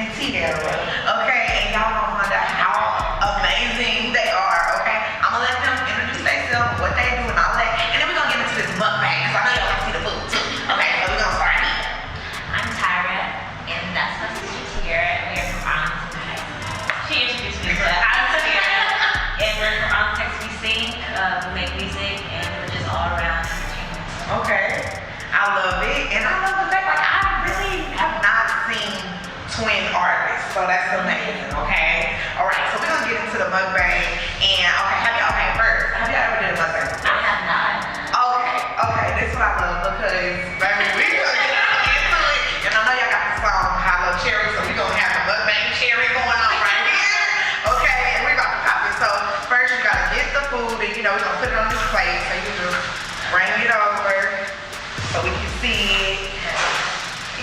and Tiara, okay? And y'all gonna find out how amazing they are, okay? I'm gonna let them introduce themselves, what they do, and all that, and then we're gonna get into this mukbang, because I know y'all wanna see the food too. Okay, so we're gonna start here. I'm Tyra, and that's my sister Tiara, and we are from Arlington. She introduced me, but I'm Tiara, and we're from Arlington. We sing, we make music, and we're just all around entertainment. Okay, I love it, and I love the fact, like, I really have not seen twin artists, so that's amazing, okay? All right, so we're gonna get into the mukbang, and first, have y'all ever done a mukbang? I have not. Okay, this is what I love, because, baby, we gonna get into it, and I know y'all got the song, Hello Cherry, so we gonna have the mukbang cherry going on right here, okay? And we're about to pop it, so first you gotta get the food, and you know, we're gonna put it on this plate, so you can just bring it over, so we can see it.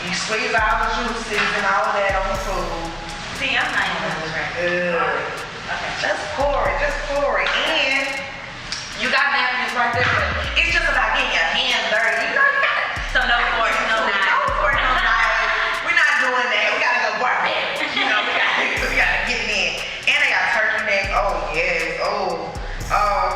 You squeeze all the juices and all of that on the food. See, I'm not even right. Good. Okay. Just pour it. And you got napkins right there, but it's just about getting your hands dirty. You know, you got it. So no fork, no knife. No fork, no knife. We're not doing that. We gotta go barbaric. You know, we gotta get it in. And they got turkey necks. Oh, yes. Oh,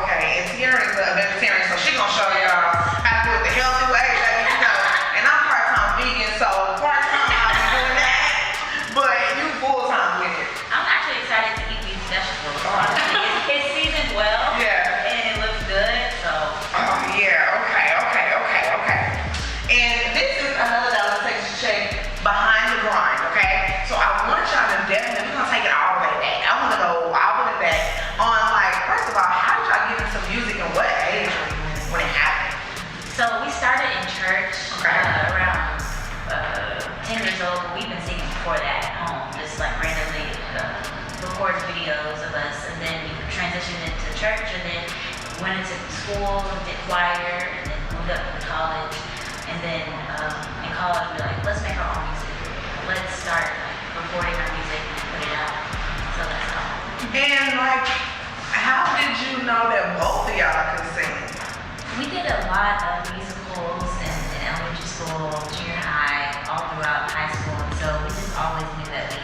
okay. And Tiara is a vegetarian, so she gonna show y'all how to do it the healthy way, baby, you know. And I'm part-time vegan, so part-time I'll be doing that. But you full-time with it. I'm actually excited to eat these vegetables. Honestly, it's seasoned well. Yeah. And it looks good, so. Oh, yeah. Okay. And this is another dollar Texas check behind the grind, okay? So I want y'all to definitely, we're gonna take it all the way back. I wanna go all the way back on, like, first of all, how did y'all get into music and what age when it happened? So we started in church Okay. around 10 years old. We've been singing before that at home, just like randomly record videos of us, and then we transitioned into church, and then went into school, did choir, and then moved up to college. And then in college we were like, let's make our own music. Let's start like recording our music and put it out. So that's how. And, like, how did you know that both of y'all could sing? We did a lot of musicals in elementary school, junior high, all throughout high school, and so we just always knew that we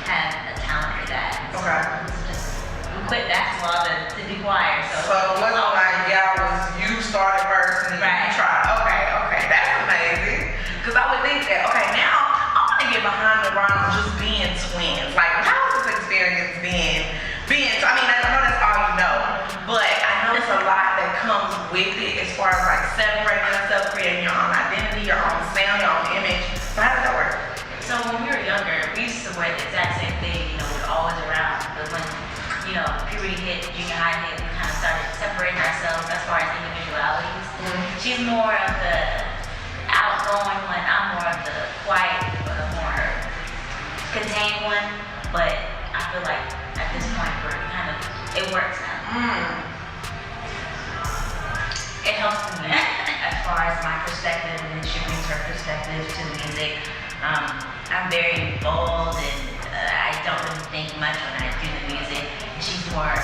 had a talent for that. Okay. We quit basketball to do choir, So it wasn't like y'all was, you started first and then Right. you tried. Okay, that's amazing. Because I would think that, okay, now I want to get behind the grind of just being twins. Like, how was this experience being, I mean, I know that's all you know, but I know it's a lot that comes with it as far as like separating yourself, creating your own identity, your own sound, your own image. So how does that work? So when we were younger, we used to wear the exact same thing, you know, we were always around. But when, you know, puberty hit, junior high hit, we kind of started separating ourselves as far as individualities. She's more of the outgoing one, I'm more of the quiet, more contained one. But I feel like at this point we're kind of, it works now. It helps me as far as my perspective, and then she brings her perspective to the music. I'm very bold, and I don't really think much when I do the music. And she's more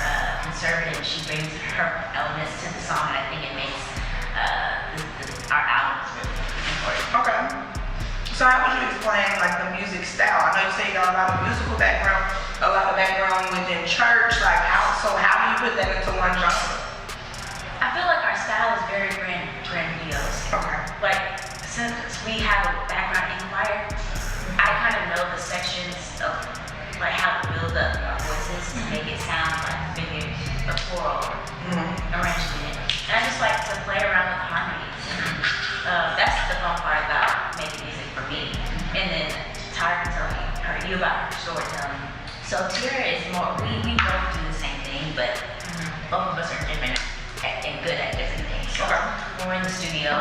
conservative. She brings her elements to the song, and I think it makes our albums really important. Okay. So how would you explain like the music style? I know you say you got a lot of musical background, a lot of background within church. Like how do you put that into one genre? I feel like our style is very grandiose. Okay. Like, since we have a background in choir, I kind of know the sections of like how to build up our voices to make it sound like maybe a choral arrangement. And I just like to play around with harmonies. That's the fun part about making music for me. And then Tyra can tell you about her storytelling. So Tiara is more, we both do the same thing, but both of us are different and good at different things. So when we're in the studio,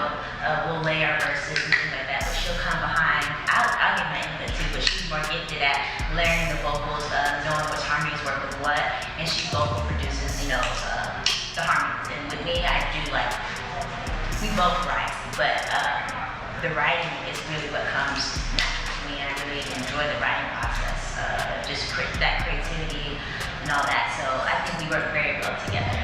we'll lay our verses and things like that, but she'll come behind. I'll get my input too, but she's more gifted at layering the vocals, knowing which harmonies work with what, and she vocal produces, you know, the harmonies. And with me, I do like, we both write, but the writing is really what comes natural to me. I really enjoy the writing process, just that creativity and all that. So I think we work very well together.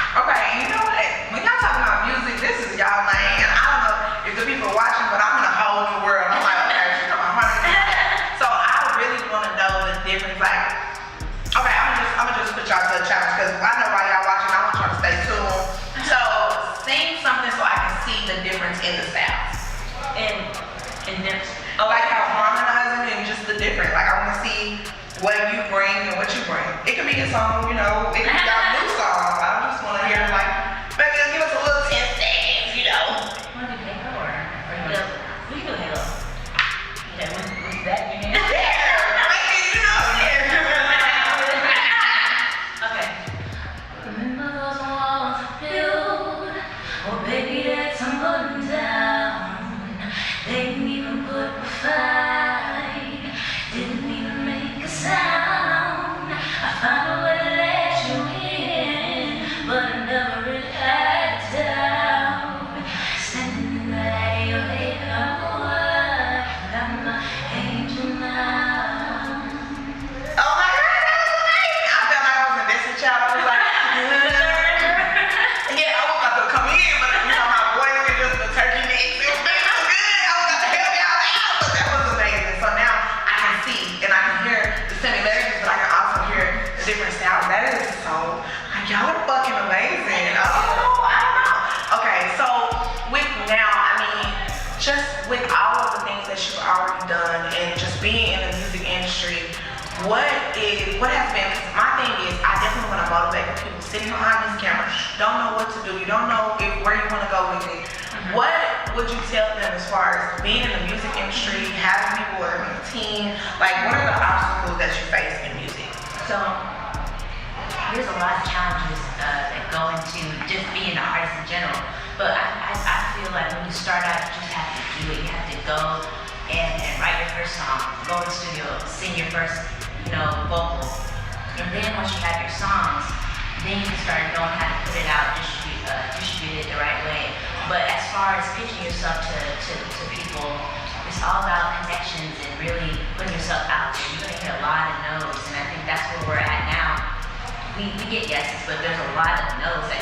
Okay, and you know what? When y'all talking about music, this is y'all lane, and I don't know if the people are watching, but I'm in a whole new world. I'm like, okay, she's talking about harmony. So I different. Like, I want to see what you bring and what you bring. It could be a song, you know, it could be our new songs. I just want to hear, like, maybe give us a little 10 seconds, you know. Want to do Halo or we can do Halo. Okay, with that, you mean? Yeah, maybe, you know, Okay. Remember those walls I built? Oh, baby, that's tumbling down. They didn't even put a fight. Didn't even make a sound. I found a way to let you in, but I never really had doubt. Standing in the alley of hate, got my angel now. oh my God, that was amazing. I felt like I was a Destiny Child. I was like, yeah, I was about to come in, but you know, my voice was just the turkey neck. It was very so good. I was about to help y'all out, but that was amazing. So now I can see and I can hear the similarities, but I can also hear the different styles. That is so, like, y'all are fucking amazing. Oh, I don't know. Okay, so with now, I mean, just with all of the things that you've already done and just being in the music industry, what has been, because my thing is, I definitely want to motivate the people sitting behind this camera, don't know what to do, you don't know where you want to go with it. What would you tell them as far as being in the music industry, having people on a team, like what are the obstacles that you face in music? So there's a lot of challenges that go into just being an artist in general. But I feel like when you start out, you just have to do it. You have to go and write your first song, go in the studio, sing your first, vocal. And then once you have your songs, then you can start knowing how to put it out, distribute it the right way. But as far as pitching yourself to people, it's all about connections and really putting yourself out there. You're gonna get a lot of no's, and I think that's where we're at now. We get yeses, but there's a lot of no's that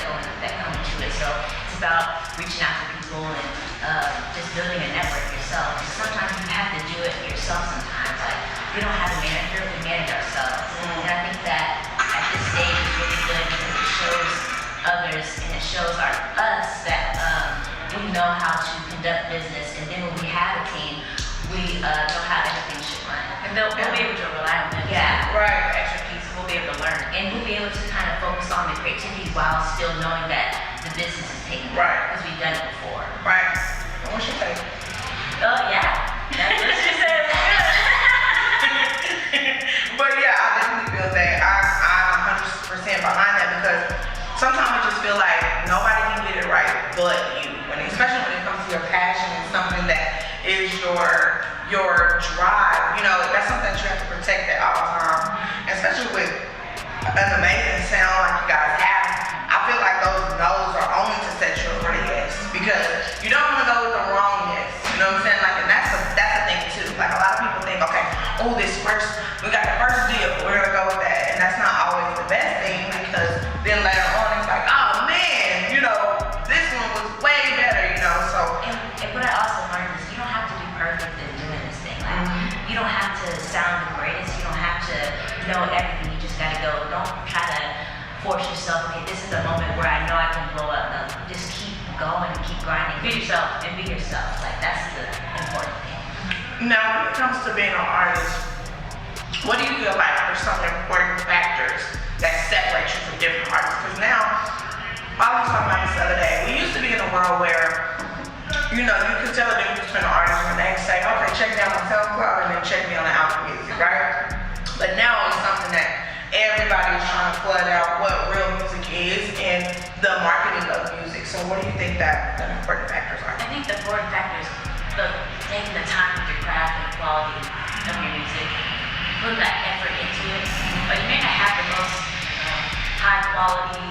come into it. So it's about reaching out to people and just building a network yourself. And sometimes you have to do it yourself sometimes. Like, we don't have a manager, we manage ourselves. And I think that at this stage is really good because it shows others and it shows us that we know how to conduct business. And then when we have a team, we know how everything should run. And we'll be able to rely on them. Yeah, right. For extra piece, we'll be able to learn. And we'll be able to kind of focus on the creativity while still knowing that the business is taking off. Right. Because we've done it before. Right. What should I say? Oh, yeah. That's what she said. But yeah, I definitely feel that I'm 100% behind that because sometimes I just feel like nobody can get it right but you. Especially when it comes to your passion and something that is your drive. That's something that you have to protect at all times. Especially with an amazing sound like you guys have. I feel like those no's are only to set you up for the yes. Because you don't want to go with the wrong yes. You know what I'm saying? Like, and that's a thing too. Like, a lot of people think, okay, we got the first deal, we're gonna go with that. And that's not always the best thing because then later on it's like, oh man, this one was way better, so. And what I also learned is you don't have to be perfect in doing this thing. Like, you don't have to sound the greatest. You don't have to know everything. You just gotta go. Don't try to force yourself. Okay, this is the moment where I know I can blow up. No, just keep going and keep grinding. Be yourself and be yourself. Like, that's the important thing. Now, when it comes to being an artist, what do you feel like are some important factors that separate you from different artists? Because now, I was talking about this the other day. We used to be in a world where, you could tell the difference between an artist when they say, okay, check me out on SoundCloud and then check me on the Out Music, right? But now it's something that everybody is trying to flood out what real music is and the marketing of music. So what do you think that the important factors are? I think the important factors, taking the time with your craft and the quality of your music, putting that effort into it. But you may not have the most high quality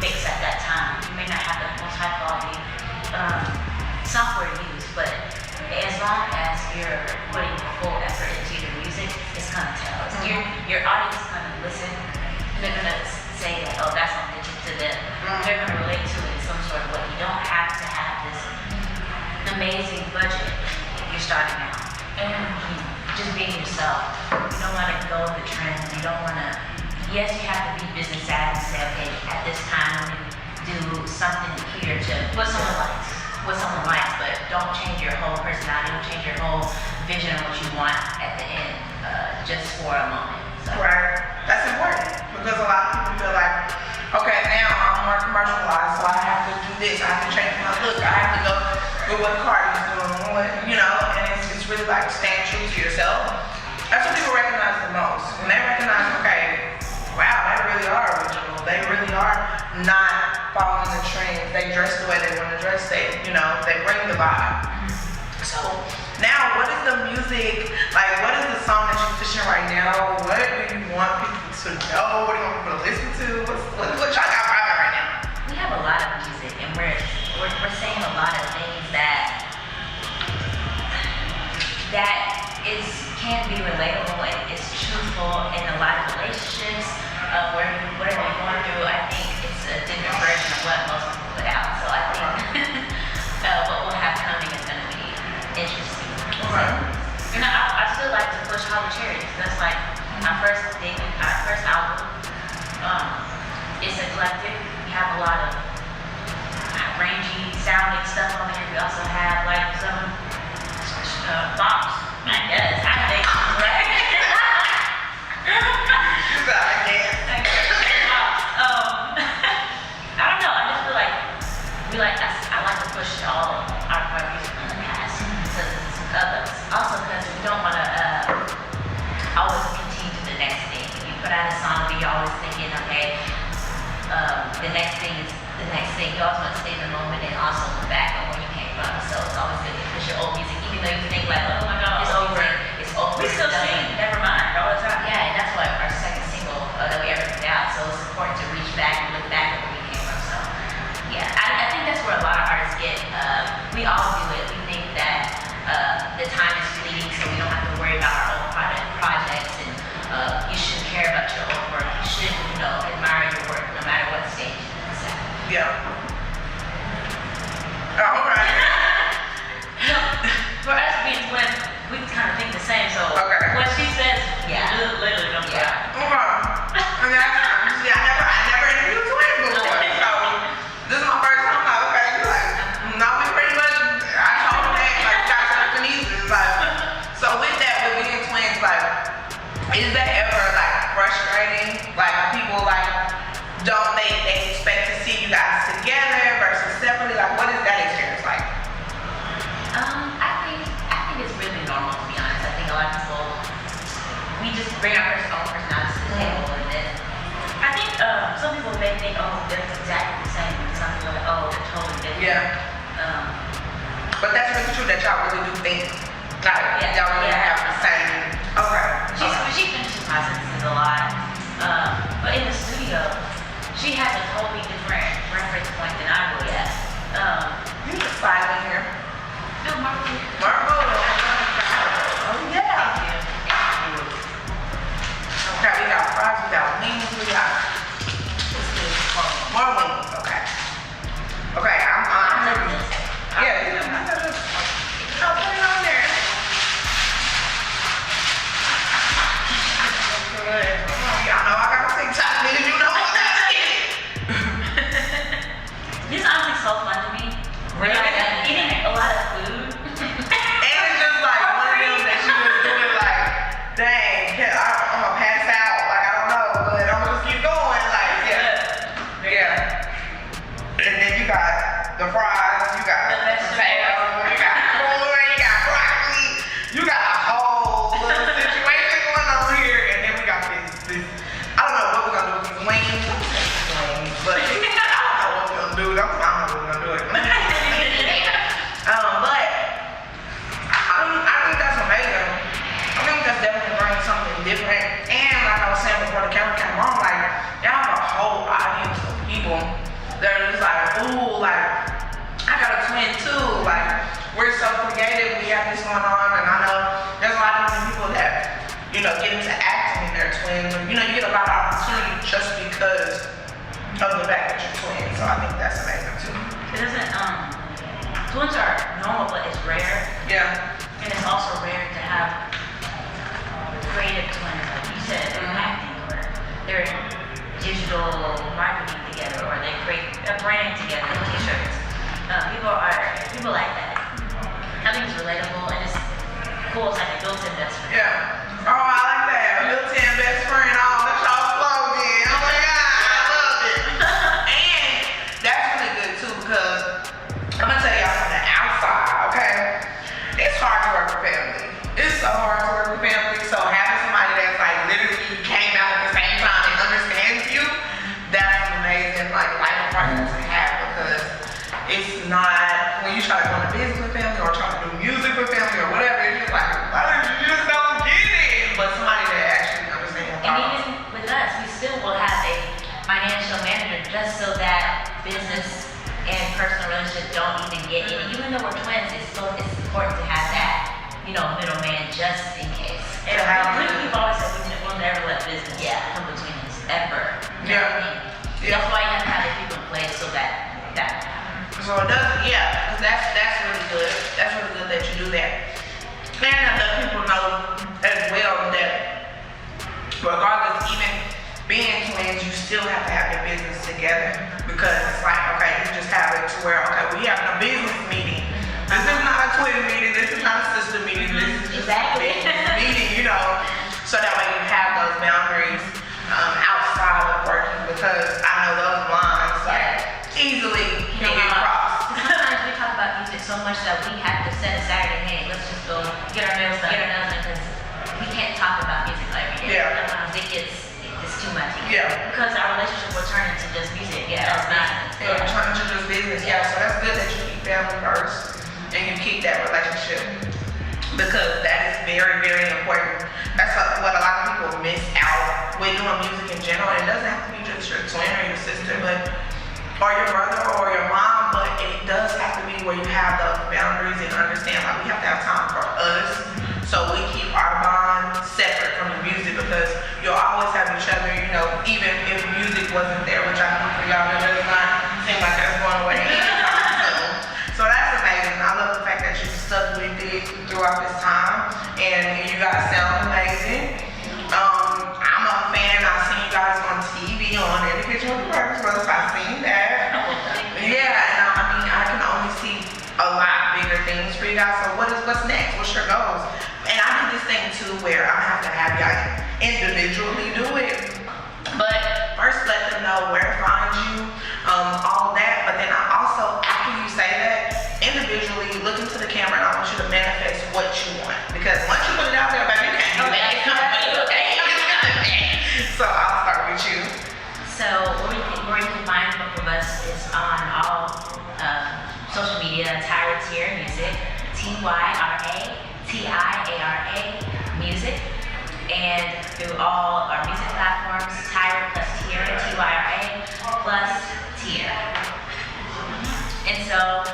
mix at that time. You may not have the most high quality software to use, but as long as you're putting full effort into your music, it's gonna tell. Your audience is gonna listen, and they're gonna say like, oh, that's authentic to them. They're gonna relate to it in some sort of way. You don't have to have this amazing budget if you're starting out. And just being yourself. You don't wanna go with the trend. You don't wanna, yes, you have to be business savvy and say, okay, at this time, I'm gonna do something here to what someone likes, but don't change your whole personality, don't change your whole vision of what you want at the end just for a moment. So. Right. That's important because a lot of people feel like, okay, now I'm more commercialized, so I have to do this. I have to change my look. I have to go with what Cardi's doing, and it's really like staying true to yourself. That's what people recognize the most. When they recognize, okay, wow, they really are original. They really are not following the trends. They dress the way they want to dress. They bring the vibe. So now, what is the music, like what is the song that you're pushing right now? What do you want people to know? What do you want people to listen to? What y'all got vibing right now? We have a lot of music and we're saying a lot of things that can be relatable and is truthful in a lot of relationships. Whatever you're going through, I think it's a different version of what most people put out. So I think what we'll have coming is going to be interesting. Okay. And I still like to push Hollow Cherry because that's like our first album. It's eclectic. We have a lot of rangy sounding stuff on there. We also have like some bops, I guess. I think, right? You got it, yeah. I don't know. I just feel like I like to push all our music in the past because of others. Also because we don't want to always continue to the next thing. If you put out a song, you're always thinking, okay, the next thing is the next thing. You also want to stay in the moment and also look back on where you came from. So it's always good to push your old music, even though you think like, oh my God, it's over. It's over. We still sing, never mind, all the time. Yeah, and that's why our second single that we ever put out. So it's important to reach back and look back at where we came from. So yeah, I think that's where a lot of artists get. We all do it. We think that the time is fleeting, so we don't have to worry about our own projects, and you shouldn't care about your own work. You should, admire your work no matter what stage it's at. Yeah. Oh, okay. For us being twins, we kind of think the same, so Okay. what she says, Yeah. literally don't Yeah. Okay. I mean, I never interviewed twins before, so this is my first time. Like, okay, you're like, no, we pretty much. I told them that, like, got telekinesis, like. So with that, with being twins, like, is that ever like frustrating? Like, people like don't they expect to see you guys together versus separately? Like, what is that experience like? I think it's really normal, to be honest. I think a lot of people, we just bring our own personalities to the table, and then I think some people may think, oh, they're exactly the same, and some people are like, oh, they're totally different. Yeah. But that's really true that y'all really do think. Like, Yeah. y'all really Yeah. have the same. Okay. she finishes my sentences a lot. But in the studio, she has a totally different reference point than I would. You need to slide in here. No, Marco. Marco. Oh, yeah. Thank you. Okay, we got fries, we got wings, we got what's this? More wings. Okay. Okay, I'm yeah, I'll put it on there. Y'all know I got a TikTok, nigga. You know what that is. This is honestly so fun to me. Really? Like, eating a lot of food. And it's just like one of them that you was doing like, dang, I'm gonna pass out. Like, I don't know, but I'm gonna just keep going. Like, yeah. And then you got the fries, you got The vegetables. potatoes, you got corn, you got broccoli, you got a whole little situation going on here. And then we got this I don't know what we're gonna do with these wings. But I don't know what we're gonna do. I don't know what we're gonna do it. But I think that's amazing. I think that's definitely bringing something different. And like I was saying before the camera came on, like y'all have a whole audience of people that are just like, ooh, like I got a twin too. Like we're so creative, we have this going on, and I know there's a lot of people that get into acting and they're twins. Or, you get a lot of opportunity just because of the fact that you're twins. So I think that's amazing too. It doesn't, twins are normal, but it's rare. Yeah. And it's also rare to have creative twins, like you said, they're acting, or they're in digital marketing together, or they create a brand together, t-shirts. People like that. I think it's relatable, and it's cool, it's like a built-in best friend. Yeah. Oh, I like that. And to have we've always said we'll never let business come between us, ever. Yeah. That's why you have to have the people in place so that So it doesn't, yeah, because that's really good. That's really good that you do that. And I let people know as well that regardless, even being twins, you still have to have your business together. Because it's like, okay, you just have it to where, okay, we having a business meeting. This is not a twin meeting, this is not a sister meeting, this is just a business meeting, you know. So that way you have those boundaries outside of working, because I know those lines easily can get crossed. Sometimes we talk about music so much that we have to set a Saturday, hey, let's just go get our nails done. Because we can't talk about music every day. Yeah. Sometimes it's too much. Yeah. Because our relationship will turn into just music. That's business. Yeah, turn into just business. Yeah, so that's good that you keep family first and you keep that relationship, because that is very, very important. That's what a lot of people miss out with doing music in general. It doesn't have to be just your twin or your sister, or your brother or your mom, but it does have to be where you have those boundaries and understand, like, we have to have time for us. So we keep our bond separate from the music, because you'll always have each other, you know, even if music wasn't there, which I know for y'all, it does not seem like that's going away anytime soon. So that's amazing. I love the fact that you stuck with it throughout this time, and you guys sound amazing. I'm a fan. I've seen you guys on TV on In the Kitchen with the Breakfast Brothers. I've seen that. Yeah, and I mean, I can only see a lot bigger things for you guys. So what's next? What's your goals? And I do this thing too where I'm gonna have to have y'all individually do it. But first let them know where to find you, all that. But then I also, after you say that, individually look into the camera and I want you to manifest what you want. Because once you put it out there, baby, you can't do that. So I'll start with you. So where you can find both of us is on all social media, Tyra Tiara music, and through all our music platforms, Tyra plus Tiara, Tyra plus Tiara. And so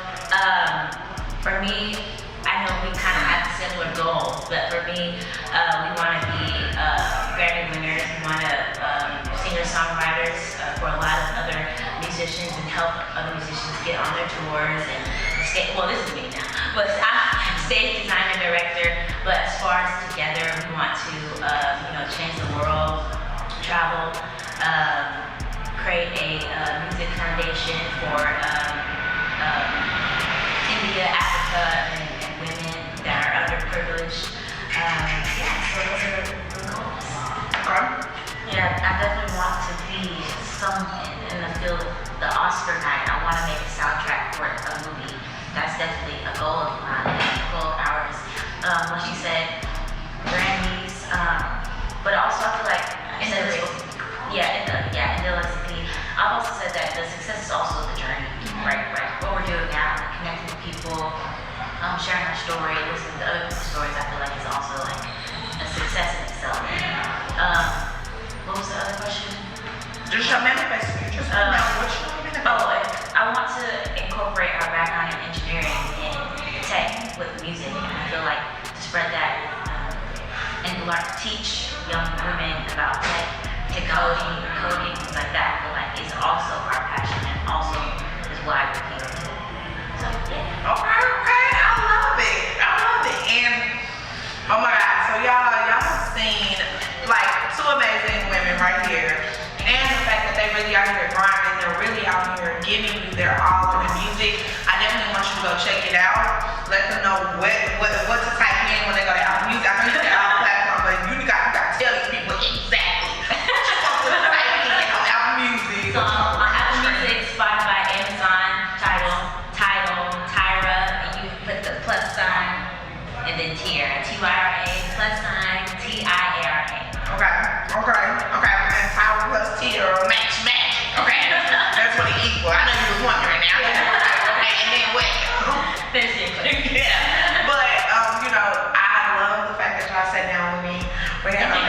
for me, I know we kind of have similar goals, but for me, we want to be Grammy winners. We want to singer-songwriters for a lot of other musicians and help other musicians get on their tours and stay. Well, this is me now, but I'm stage designer, director. But as far as together, we want to change the world, travel, create a music foundation for India, Africa, and women that are underprivileged. So those are the goals. Yeah, I definitely want to be in the field of the Oscar night. I want to make a soundtrack for a movie. That's definitely a goal of mine, a goal of ours. Like she said, Grammys, but also I feel like in the recipe. I've also said that the success is also the journey, right? What we're doing now, like connecting with people, sharing our story, listening to other people's stories, I feel like is also like a success in itself. What was the other question? Just your manifest. What's your manifest? I want to incorporate our background in engineering and tech with music, and I feel like to spread that and teach young women about technology, coding, things like that. I feel like it's also our passion and also is why we're here. So yeah. Okay, I love it. And oh my God, so y'all have seen like two amazing women right here, and the fact that they really out here grinding, they're really out here giving you their all in the music. I definitely want you to go check it out. Let them know what to type in when they go to Apple Music. I know you say Apple platform, but you got to tell these people exactly what to type in on Apple Music. So on Apple Music, Spotify, Amazon, Tidal, Tyra, and you put the plus sign and then Tiara, Tyra plus sign Tiara. Okay. And Tyra plus Tiara, match. Okay, that's what it equals. I know you was wondering now. Okay, and then what? Yeah. But I love the fact that y'all sat down with me. We had a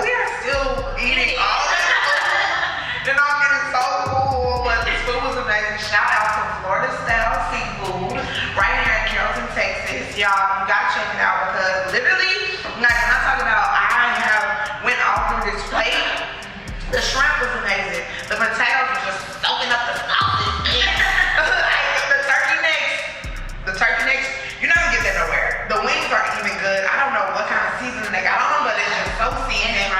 we are still eating all this food. And I'm getting so cool, but this food was amazing. Shout out to Floridastyleseafood right here in Carrollton, Texas. Y'all, you gotta check it out. y'all, because literally, like when I talk about I have went all through this plate, the shrimp was amazing. The potatoes were just soaking up the sauces. The turkey necks, you're not gonna get that nowhere. The wings aren't even good. I don't know what kind of seasoning they got on them, but it's just so seasoned.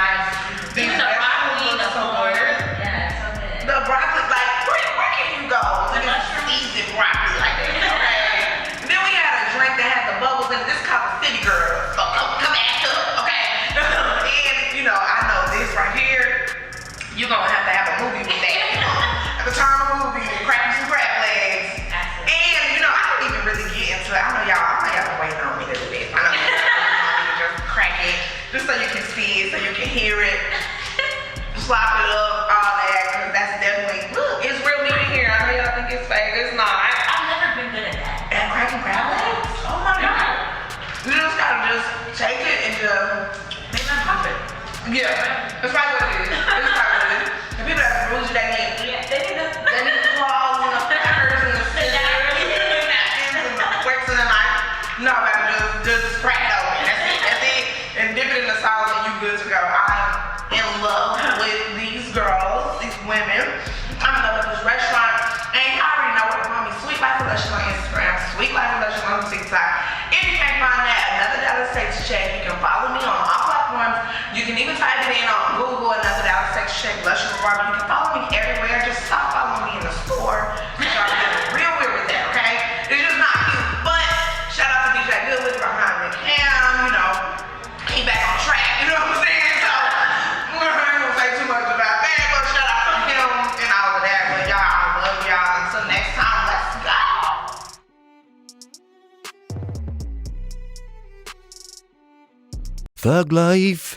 Even the broccoli, the corn. Yeah, so good. The broccoli, like, where can you go? The With mushroom. seasoned broccoli like that, okay? Then we had a drink that had the bubbles in it. This is called the City Girl. So come back up, okay? And, you know, I know this right here, you're gonna have to have a movie with that. At the time of the movie, crack you some crab legs. And, you know, I don't even really get into it. I know y'all been waiting on me to do this. I know y'all want me to just crack it, just so you can see it, so you can hear it. Slop it up, all that, because that's definitely, look, it's real meat in here. I know y'all think it's fake, it's not. I've never been good at that. And cracking crab legs? Oh my God. You just gotta just take it and just make that pop it. Yeah, that's probably what it is. It's probably what it is. The people that bruise you, they need the claws and the peppers and the scissors and the napkins and the forks and the knife. No, baby, just crack it open. That's it. And dip it in the sauce and you good to go. I'm in love with these girls, these women. I'm in love with this restaurant. And you already know what to call me. Sweet Life of Luscious on Instagram, Sweet Life of Luscious on TikTok. If you can't find that, Another Dallas Sex Check, you can follow me on all platforms. You can even type it in on Google, Another Dallas Sex Check, Luscious Barbie. You can follow me everywhere. Just stop following me in the store. Y'all getting real weird with that, okay? It's just not cute. But shout out to DJ Goodwood behind the cam, you know. He back on track, you know what I'm saying? So I ain't gonna say too much about that, but shout out to him and all of that. But y'all, I love y'all. Until next time, let's go. Thug Life.